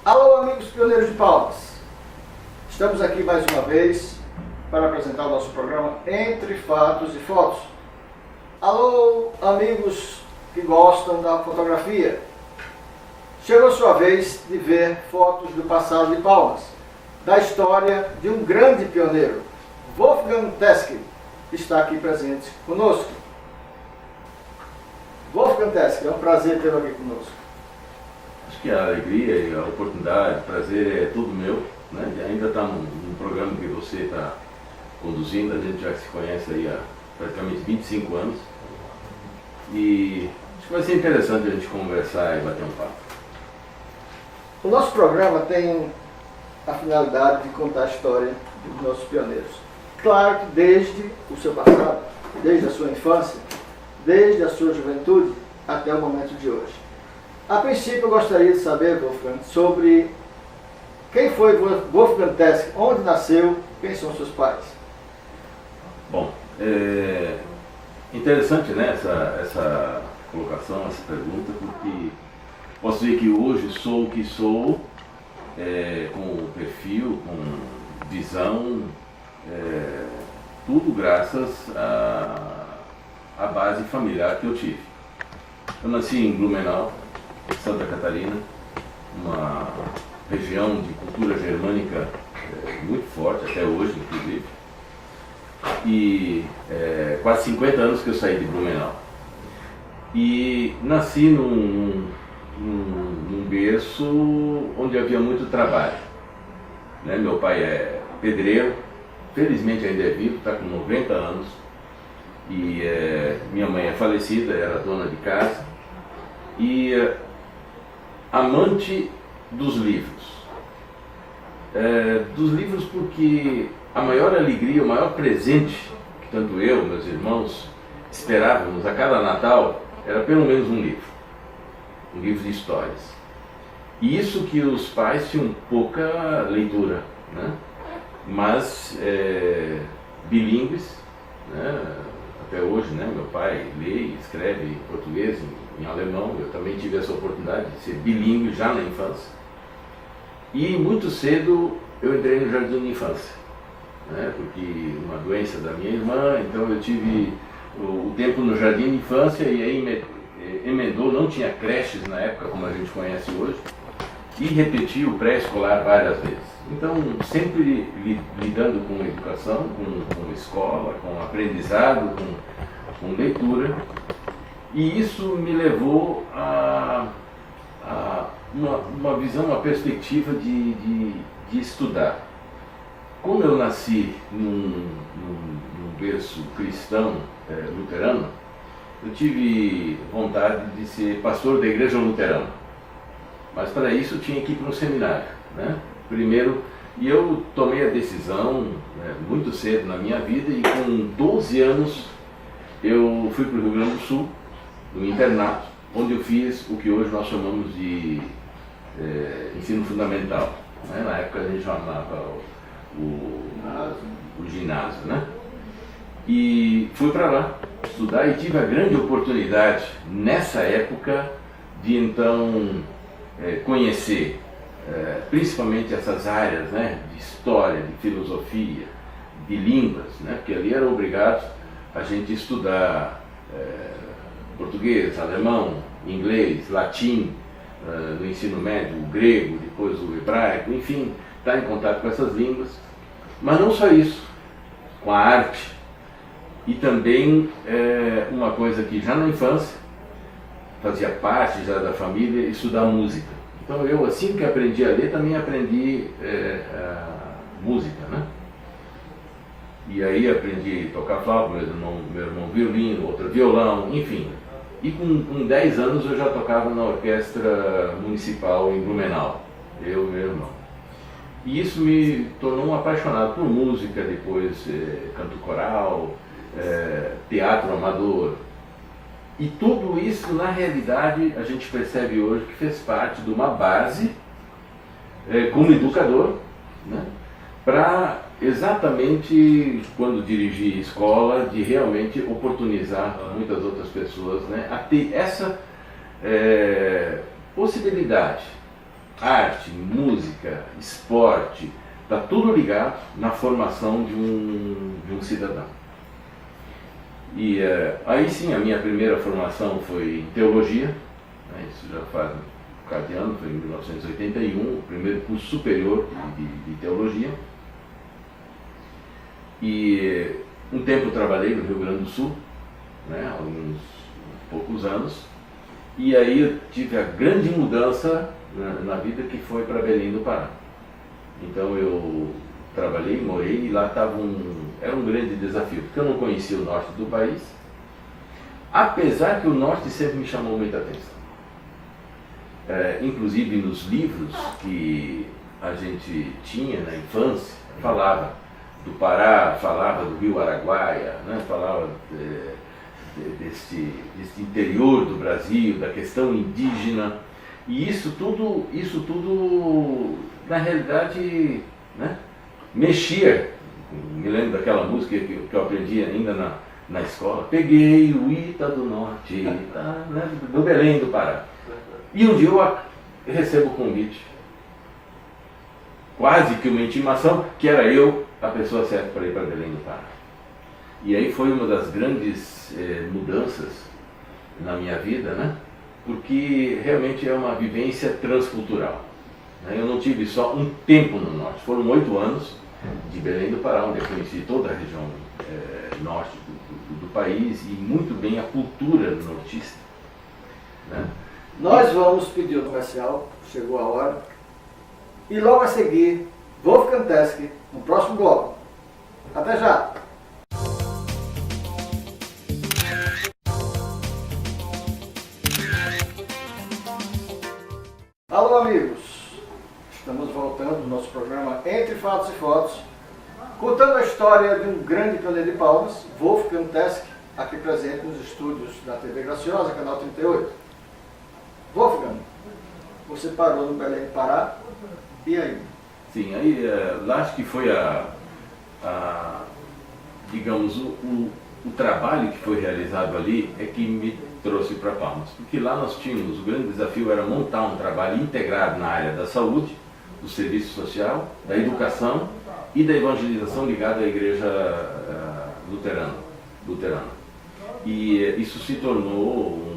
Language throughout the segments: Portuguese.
Alô, amigos pioneiros de Palmas. Estamos aqui mais uma vez para apresentar o nosso programa Entre Fatos e Fotos. Alô, amigos que gostam da fotografia. Chegou a sua vez de ver fotos do passado de Palmas, da história de um grande pioneiro, Wolfgang Teske, que está aqui presente conosco. Wolfgang Teske, é um prazer tê-lo aqui conosco. Acho que a alegria e a oportunidade, o prazer é tudo meu, né? E ainda está num programa que você está conduzindo, a gente já se conhece aí há praticamente 25 anos. E acho que vai ser interessante a gente conversar e bater um papo. O nosso programa tem a finalidade de contar a história dos nossos pioneiros. Claro que desde o seu passado, desde a sua infância, desde a sua juventude até o momento de hoje. A princípio eu gostaria de saber, Wolfgang, sobre quem foi Wolfgang Teske, onde nasceu, quem são seus pais? Bom, interessante, né, essa colocação, essa pergunta, porque posso dizer que hoje sou o que sou, com perfil, com visão, tudo graças à base familiar que eu tive. Eu nasci em Blumenau, Santa Catarina, uma região de cultura germânica muito forte, até hoje inclusive, e quase 50 anos que eu saí de Blumenau. E nasci num berço onde havia muito trabalho, né? Meu pai é pedreiro, felizmente ainda é vivo, está com 90 anos, e minha mãe é falecida, era dona de casa, e amante dos livros. Dos livros porque a maior alegria, o maior presente que tanto eu, meus irmãos, esperávamos a cada Natal era pelo menos um livro de histórias. E isso que os pais tinham pouca leitura, né? Mas bilíngues, né? Até hoje, né? Meu pai lê e escreve em português, em alemão. Eu também tive essa oportunidade de ser bilíngue já na infância. E muito cedo eu entrei no jardim de infância, né? Porque uma doença da minha irmã, então eu tive o tempo no jardim de infância e aí emendou, não tinha creches na época como a gente conhece hoje, e repeti o pré-escolar várias vezes. Então, sempre lidando com educação, com escola, com aprendizado, com leitura. E isso me levou a uma visão, uma perspectiva de estudar. Como eu nasci num berço cristão luterano, eu tive vontade de ser pastor da igreja luterana. Mas para isso eu tinha que ir para um seminário, né? Primeiro, e eu tomei a decisão muito cedo na minha vida, e com 12 anos eu fui para o Rio Grande do Sul, no internato, onde eu fiz o que hoje nós chamamos de ensino fundamental, né? Na época a gente chamava o ginásio, né? E fui para lá estudar e tive a grande oportunidade, nessa época, de então conhecer principalmente essas áreas, né, de história, de filosofia, de línguas, né, porque ali era obrigado a gente estudar português, alemão, inglês, latim, no ensino médio, o grego, depois o hebraico, enfim, estar em contato com essas línguas. Mas não só isso, com a arte, e também uma coisa que já na infância fazia parte já da família, estudar música. Então eu, assim que aprendi a ler, também aprendi música, né? E aí aprendi a tocar flauta, meu irmão violino, outro violão, enfim. E com 10 anos eu já tocava na orquestra municipal em Blumenau, eu e meu irmão. E isso me tornou um apaixonado por música, depois canto coral, teatro amador. E tudo isso, na realidade, a gente percebe hoje que fez parte de uma base, como educador, né, para exatamente, quando dirigi escola, de realmente oportunizar muitas outras pessoas, né, a ter essa possibilidade arte, música, esporte, está tudo ligado na formação de um cidadão. E aí sim, a minha primeira formação foi em teologia, né, isso já faz um bocado de ano, foi em 1981, o primeiro curso superior de teologia. E um tempo eu trabalhei no Rio Grande do Sul, né, alguns poucos anos, e aí eu tive a grande mudança na vida, que foi para Belém do Pará. Então eu trabalhei, morei, e lá era um grande desafio, porque eu não conhecia o norte do país, apesar que o norte sempre me chamou muita atenção. Inclusive nos livros que a gente tinha na infância, falava do Pará, falava do Rio Araguaia, né, falava desse interior do Brasil, da questão indígena, e isso tudo na realidade, né, mexia. Me lembro daquela música que eu aprendi ainda na escola, peguei o Ita do Norte, né, do Belém do Pará. E um dia eu recebo o convite, quase que uma intimação, que era eu a pessoa certa para ir para Belém do Pará. E aí foi uma das grandes mudanças na minha vida, né? Porque realmente é uma vivência transcultural. Né? Eu não tive só um tempo no norte, foram 8 anos de Belém do Pará, onde eu conheci toda a região norte do país e muito bem a cultura nortista. Né? Nós vamos pedir o comercial, chegou a hora, e logo a seguir, Wolfgang Teske, no próximo bloco. Até já! Alô, amigos! Estamos voltando no nosso programa Entre Fatos e Fotos, contando a história de um grande cantor de palmas, Wolfgang Teske, aqui presente nos estúdios da TV Graciosa, canal 38. Wolfgang, você parou no Belém do Pará, e aí? Sim, aí lá acho que foi digamos, o trabalho que foi realizado ali é que me trouxe para Palmas, porque lá nós tínhamos, o grande desafio era montar um trabalho integrado na área da saúde, do serviço social, da educação e da evangelização ligada à igreja luterana. E isso se tornou,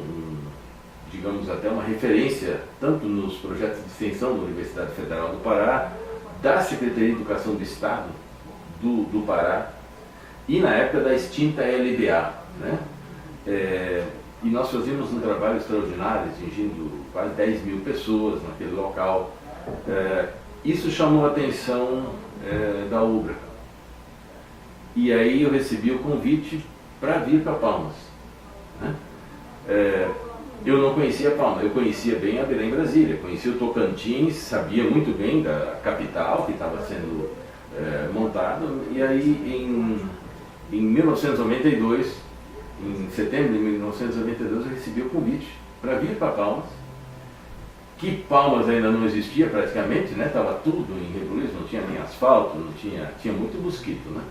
digamos, até uma referência, tanto nos projetos de extensão da Universidade Federal do Pará, da Secretaria de Educação do Estado do Pará, e na época da extinta LDA, né? E nós fazíamos um trabalho extraordinário, atingindo quase 10 mil pessoas naquele local. Isso chamou a atenção da UBRA. E aí eu recebi o convite para vir para Palmas. Né? Eu não conhecia Palmas, eu conhecia bem a Belém Brasília, conhecia o Tocantins, sabia muito bem da capital que estava sendo montado. E aí em 1992, em setembro de 1992, eu recebi o convite para vir para Palmas, que Palmas ainda não existia praticamente, né? Estava tudo em rebuliço, não tinha nem asfalto, tinha muito mosquito, né?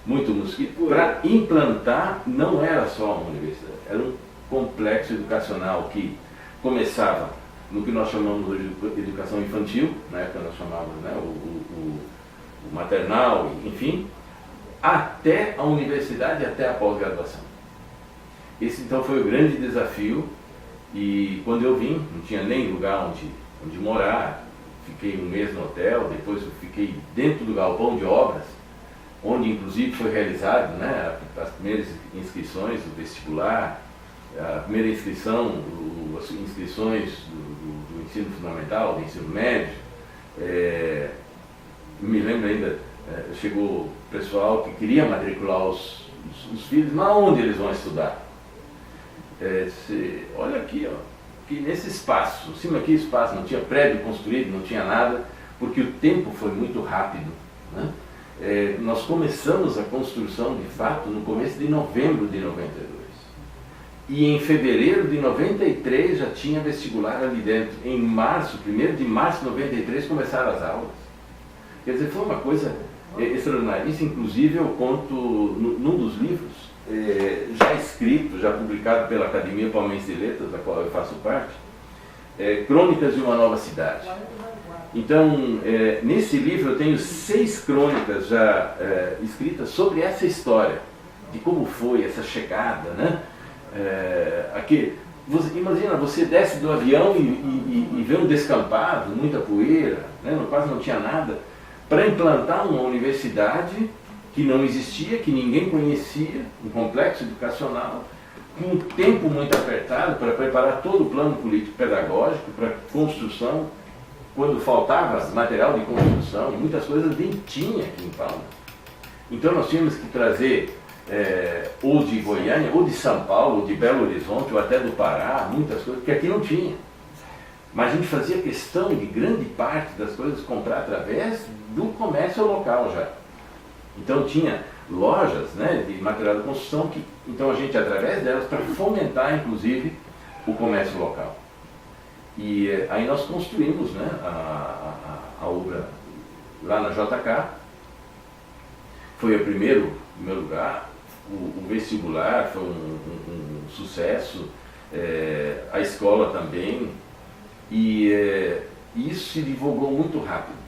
Muito mosquito. Para implantar, não era só uma universidade, era um complexo educacional que começava no que nós chamamos hoje de educação infantil, na época nós chamávamos, né, o maternal, enfim, até a universidade e até a pós-graduação. Esse então foi o grande desafio, e quando eu vim, não tinha nem lugar onde morar, fiquei um mês no hotel, depois eu fiquei dentro do galpão de obras, onde inclusive foi realizado, né, as primeiras inscrições do vestibular, a primeira inscrição, as inscrições do ensino fundamental, do ensino médio. Me lembro ainda, chegou pessoal que queria matricular os filhos, mas onde eles vão estudar? Olha aqui, ó, que nesse espaço, em cima aqui espaço, não tinha prédio construído, não tinha nada, porque o tempo foi muito rápido. Né? Nós começamos a construção, de fato, no começo de novembro de 92. E em fevereiro de 93 já tinha vestibular ali dentro. Em março, 1º de março de 93, começaram as aulas. Quer dizer, foi uma coisa extraordinária. Isso, inclusive, eu conto num dos livros, já escrito, já publicado pela Academia Palmense de Letras, da qual eu faço parte, Crônicas de uma Nova Cidade. Então, nesse livro eu tenho 6 crônicas já escritas sobre essa história, de como foi essa chegada, né? Imagina, você desce do avião e vê um descampado, muita poeira, né? Quase não tinha nada, para implantar uma universidade que não existia, que ninguém conhecia, um complexo educacional, com um tempo muito apertado para preparar todo o plano político-pedagógico para construção. Quando faltava material de construção, muitas coisas nem tinha aqui em Palmas. Então nós tínhamos que trazer ou de Goiânia, ou de São Paulo, ou de Belo Horizonte, ou até do Pará, muitas coisas, que aqui não tinha. Mas a gente fazia questão de grande parte das coisas comprar através do comércio local já. Então tinha lojas, né, de material de construção, então a gente, através delas, para fomentar inclusive o comércio local. E aí nós construímos, né, a obra lá na JK. Foi o primeiro lugar. O vestibular foi um sucesso, a escola também, e isso se divulgou muito rápido.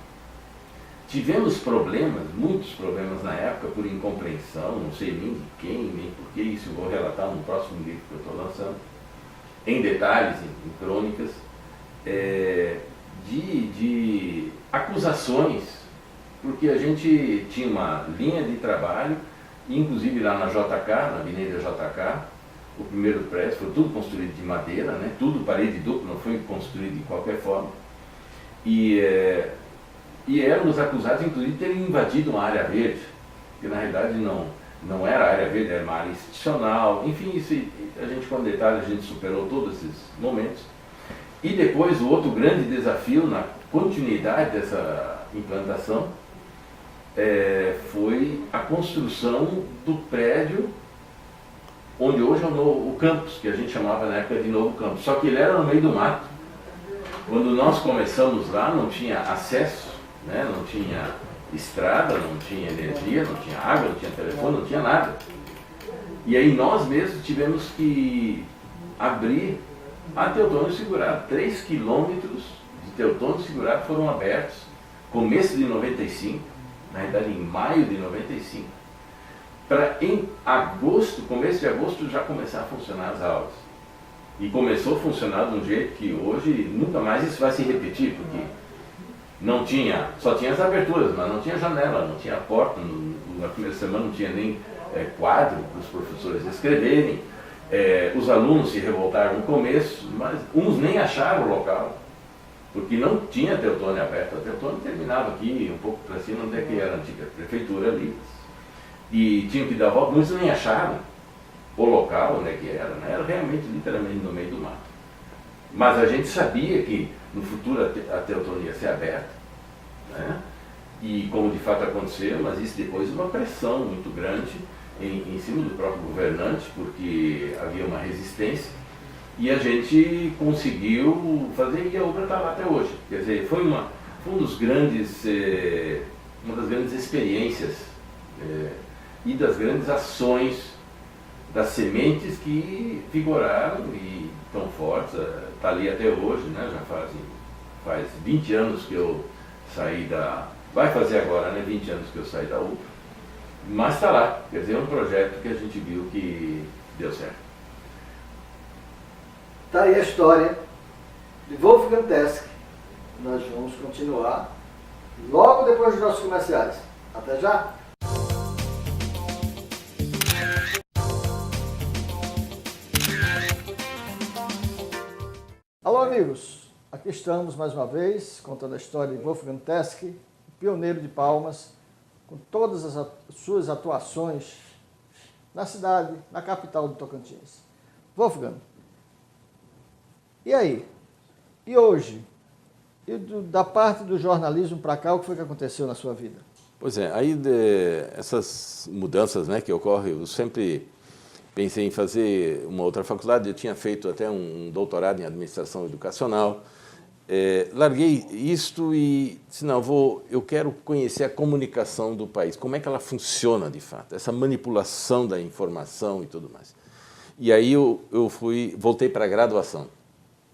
Tivemos problemas, muitos problemas na época, por incompreensão, não sei nem de quem, nem por que, isso eu vou relatar no próximo livro que eu estou lançando, em detalhes, em crônicas, de acusações, porque a gente tinha uma linha de trabalho, inclusive lá na JK, na Avenida JK, o primeiro prédio foi tudo construído de madeira, né? Tudo parede dupla, não foi construído de qualquer forma. E éramos acusados, inclusive, de terem invadido uma área verde, que na realidade não era área verde, era uma área institucional. Enfim, isso a gente, com detalhe, a gente superou todos esses momentos. E depois, o outro grande desafio na continuidade dessa implantação foi a construção do prédio onde hoje é o campus, que a gente chamava na época de Novo Campus. Só que ele era no meio do mato. Quando nós começamos lá, não tinha acesso, né? Não tinha estrada, não tinha energia, não tinha água, não tinha telefone, não tinha nada. E aí nós mesmos tivemos que abrir a Teotônio Segurado. 3 quilômetros de Teotônio Segurado foram abertos, começo de 95, na verdade em maio de 95, para em agosto, começo de agosto, já começar a funcionar as aulas. E começou a funcionar de um jeito que hoje nunca mais isso vai se repetir, porque não tinha, só tinha as aberturas, mas não tinha janela, não tinha porta, na primeira semana não tinha nem quadro para os professores escreverem. Os alunos se revoltaram no começo, mas uns nem acharam o local, porque não tinha Teotônio aberto. A Teotônio terminava aqui, um pouco para cima, onde é que era a antiga prefeitura ali. E tinham que dar a volta, muitos nem acharam o local onde é que era, né? Era realmente, literalmente, no meio do mato. Mas a gente sabia que no futuro a Teotônio ia ser aberta, né? E como de fato aconteceu, mas isso depois uma pressão muito grande em cima do próprio governante, porque havia uma resistência, e a gente conseguiu fazer, e a obra está lá até hoje. Quer dizer, foi uma das grandes experiências e das grandes ações, das sementes que vigoraram e estão fortes, está ali até hoje, né? Já faz 20 anos que eu saí vai fazer agora, né? 20 anos que eu saí da UPA, mas está lá, quer dizer, é um projeto que a gente viu que deu certo. Está aí a história de Wolfgang Teske. Nós vamos continuar logo depois dos nossos comerciais. Até já! Alô, amigos! Aqui estamos mais uma vez contando a história de Wolfgang Teske, pioneiro de Palmas, com todas as suas atuações na cidade, na capital do Tocantins. Wolfgang, e aí? E hoje? E da parte do jornalismo para cá, o que foi que aconteceu na sua vida? Pois é, aí essas mudanças, né, que ocorrem, eu sempre pensei em fazer uma outra faculdade, eu tinha feito até um doutorado em administração educacional, larguei isto e disse, não, eu quero conhecer a comunicação do país, como é que ela funciona de fato, essa manipulação da informação e tudo mais. E aí eu voltei para a graduação,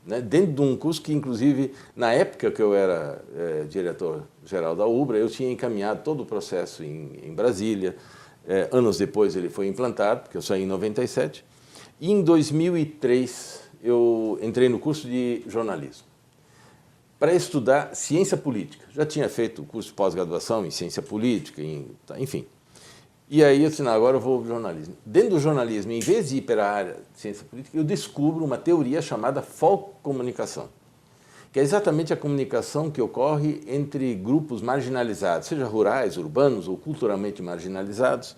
né? Dentro de um curso que, inclusive, na época que eu era diretor-geral da UBRA, eu tinha encaminhado todo o processo em Brasília. Anos depois ele foi implantado, porque eu saí em 97. E em 2003 eu entrei no curso de jornalismo para estudar ciência política. Já tinha feito o curso de pós-graduação em ciência política, enfim. E aí eu disse, não, agora eu vou para o jornalismo. Dentro do jornalismo, em vez de ir para a área de ciência política, eu descubro uma teoria chamada folcomunicação, que é exatamente a comunicação que ocorre entre grupos marginalizados, seja rurais, urbanos ou culturalmente marginalizados.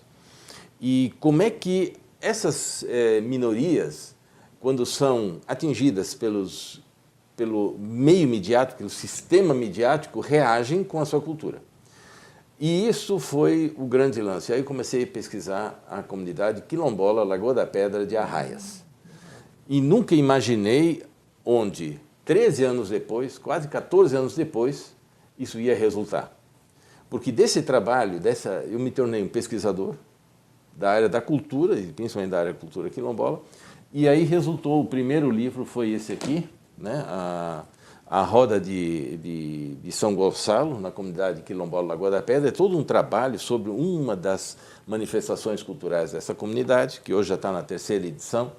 E como é que essas minorias, quando são atingidas pelo meio midiático, pelo sistema midiático, reagem com a sua cultura. E isso foi o grande lance. Aí eu comecei a pesquisar a comunidade quilombola Lagoa da Pedra de Arraias. E nunca imaginei onde, 13 anos depois, quase 14 anos depois, isso ia resultar. Porque desse trabalho, eu me tornei um pesquisador da área da cultura, e principalmente da área da cultura quilombola, e aí resultou, o primeiro livro foi esse aqui, né, a Roda de São Gonçalo, na comunidade quilombola Lagoa da Pedra. É todo um trabalho sobre uma das manifestações culturais dessa comunidade, que hoje já está na 3ª edição.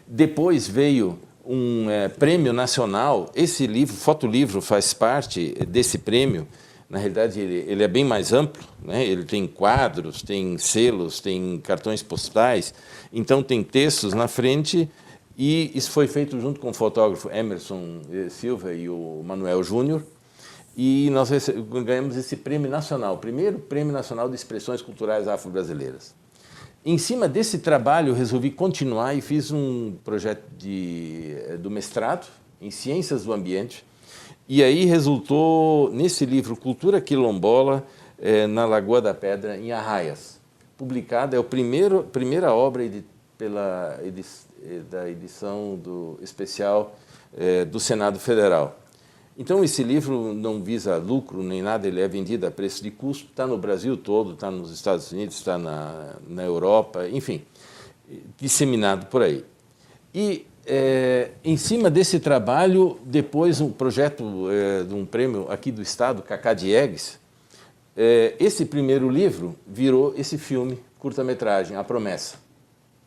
Depois veio um prêmio nacional. Esse livro, fotolivro, faz parte desse prêmio. Na realidade, ele é bem mais amplo, né? Ele tem quadros, tem selos, tem cartões postais, então tem textos na frente. E isso foi feito junto com o fotógrafo Emerson Silva e o Manuel Júnior. E nós ganhamos esse prêmio nacional, o primeiro prêmio nacional de expressões culturais afro-brasileiras. Em cima desse trabalho, eu resolvi continuar e fiz um projeto do mestrado em Ciências do Ambiente. E aí resultou nesse livro Cultura Quilombola na Lagoa da Pedra, em Arraias. Publicada, é a primeira obra da edição especial do Senado Federal. Então, esse livro não visa lucro nem nada, ele é vendido a preço de custo, está no Brasil todo, está nos Estados Unidos, está na Europa, enfim, disseminado por aí. E, em cima desse trabalho, depois um projeto de um prêmio aqui do Estado, Cacá Diegues, esse primeiro livro virou esse filme, curta-metragem, A Promessa,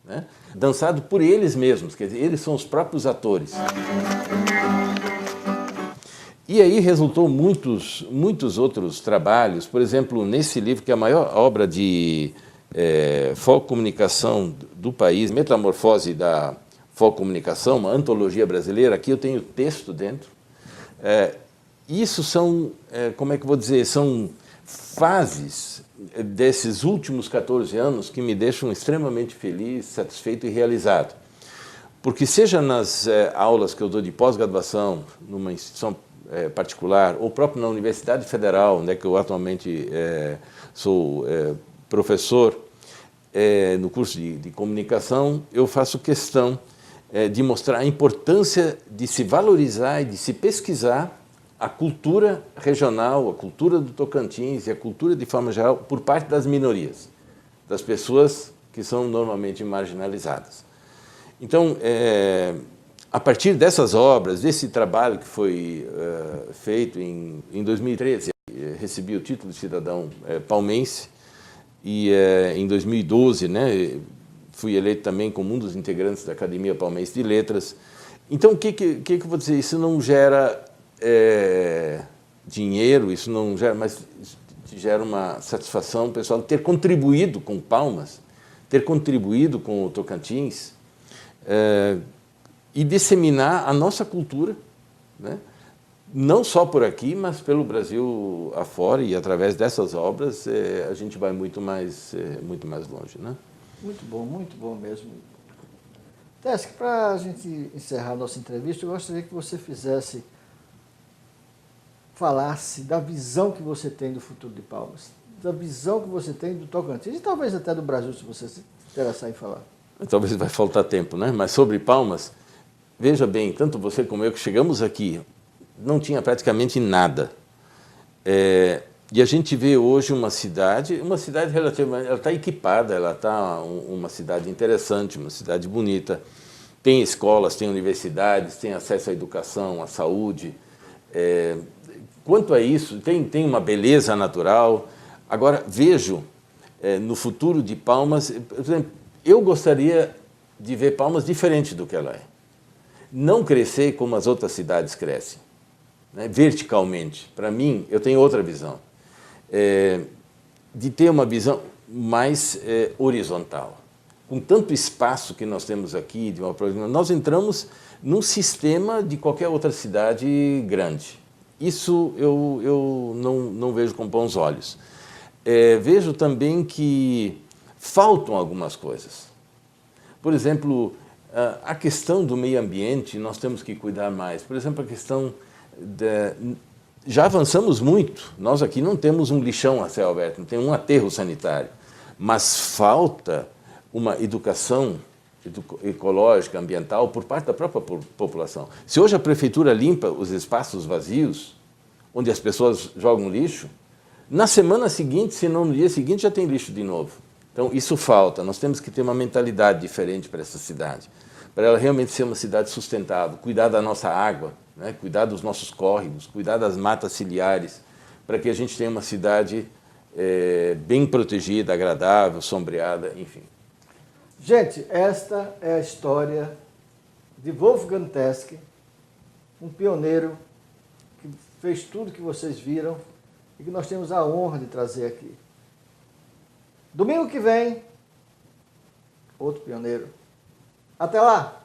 né? Dançado por eles mesmos, quer dizer, eles são os próprios atores. E aí resultou muitos outros trabalhos, por exemplo, nesse livro, que é a maior obra de folcomunicação do país, Metamorfose da Folcomunicação, uma antologia brasileira. Aqui eu tenho texto dentro. Isso são, como é que eu vou dizer, são fases desses últimos 14 anos que me deixam extremamente feliz, satisfeito e realizado. Porque seja nas aulas que eu dou de pós-graduação, numa instituição particular, ou próprio na Universidade Federal, né, que eu atualmente sou professor no curso de comunicação, eu faço questão de mostrar a importância de se valorizar e de se pesquisar a cultura regional, a cultura do Tocantins e a cultura de forma geral por parte das minorias, das pessoas que são normalmente marginalizadas. Então, a partir dessas obras, desse trabalho que foi feito em 2013, recebi o título de cidadão palmense, e em 2012, né, fui eleito também como um dos integrantes da Academia Palmense de Letras. Então, o que eu vou dizer? Isso não gera dinheiro, isso não gera, mas gera uma satisfação pessoal de ter contribuído com Palmas, ter contribuído com o Tocantins, e disseminar a nossa cultura, né? Não só por aqui, mas pelo Brasil afora, e através dessas obras a gente vai muito mais longe, né? Muito bom mesmo. Tesc, para a gente encerrar a nossa entrevista, eu gostaria que você falasse da visão que você tem do futuro de Palmas, da visão que você tem do Tocantins, e talvez até do Brasil, se você se interessar em falar. Talvez vai faltar tempo, né? Mas sobre Palmas, veja bem, tanto você como eu que chegamos aqui, não tinha praticamente nada. E a gente vê hoje uma cidade relativamente, ela está equipada, ela está uma cidade interessante, uma cidade bonita, tem escolas, tem universidades, tem acesso à educação, à saúde. Quanto a isso, tem uma beleza natural. Agora, vejo no futuro de Palmas, por exemplo, eu gostaria de ver Palmas diferente do que ela é. Não crescer como as outras cidades crescem, né, verticalmente. Para mim, eu tenho outra visão. De ter uma visão mais horizontal. Com tanto espaço que nós temos aqui, nós entramos num sistema de qualquer outra cidade grande. Isso eu não vejo com bons olhos. Vejo também que faltam algumas coisas. Por exemplo, a questão do meio ambiente, nós temos que cuidar mais. Por exemplo, a questão já avançamos muito. Nós aqui não temos um lixão a céu aberto, não tem um aterro sanitário. Mas falta uma educação ecológica, ambiental, por parte da própria população. Se hoje a prefeitura limpa os espaços vazios, onde as pessoas jogam lixo, na semana seguinte, se não no dia seguinte, já tem lixo de novo. Então, isso falta. Nós temos que ter uma mentalidade diferente para essa cidade, para ela realmente ser uma cidade sustentável, cuidar da nossa água, né? Cuidar dos nossos córregos, cuidar das matas ciliares, para que a gente tenha uma cidade bem protegida, agradável, sombreada, enfim. Gente, esta é a história de Wolfgang Teske, um pioneiro que fez tudo que vocês viram e que nós temos a honra de trazer aqui. Domingo que vem, outro pioneiro. Até lá!